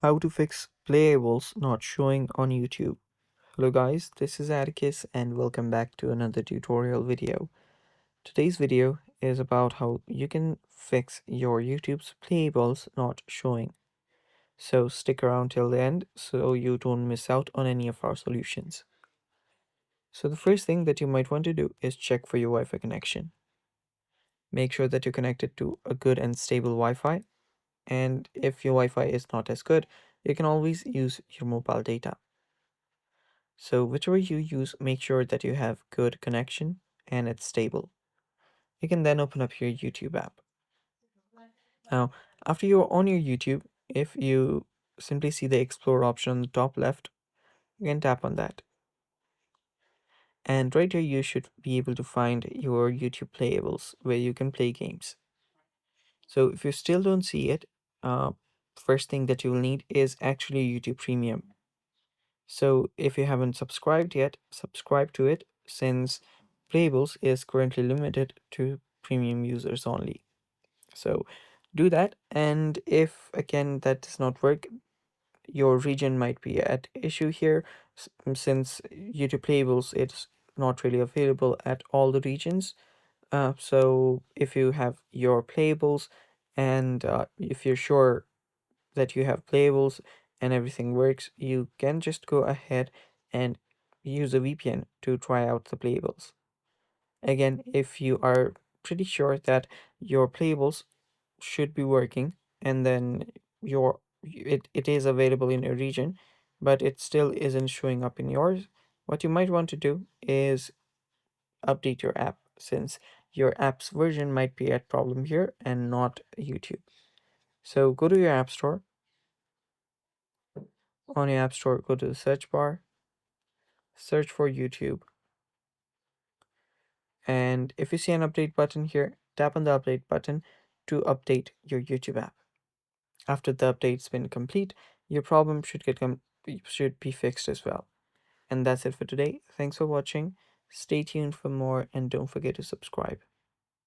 How to fix playables not showing on YouTube. Hello guys, this is Atticus and welcome back to another tutorial video. Today's video is about how you can fix your YouTube's playables not showing. So stick around till the end so you don't miss out on any of our solutions. So the first thing that you might want to do is check for your Wi-Fi connection. Make sure that you're connected to a good and stable Wi-Fi, and if your Wi-Fi is not as good, you can always use your mobile data. So whichever you use, make sure that you have good connection and it's stable. You can then open up your YouTube app. Now, after you're on your YouTube, if you simply see the explore option on the top left, you can tap on that. And right here, you should be able to find your YouTube playables where you can play games. So if you still don't see it, uh, first thing that you will need is actually YouTube Premium. So if you haven't subscribed yet, subscribe to it since Playables is currently limited to premium users only. So do that, and if again that does not work, your region might be at issue here since YouTube Playables it's not really available at all the regions. So if you have your Playables and if you're sure that you have playables and everything works, you can just go ahead and use a VPN to try out the playables. Again, if you are pretty sure that your playables should be working and then it is available in your region, but it still isn't showing up in yours, what you might want to do is update your app since your app's version might be at problem here and not YouTube. So go to your app store. On your App Store, go to the search bar, search for YouTube, and if you see an update button here, tap on the update button to update your YouTube app. After the update's been complete, your problem should be fixed as well. And that's it for today. Thanks for watching. Stay tuned for more and don't forget to subscribe.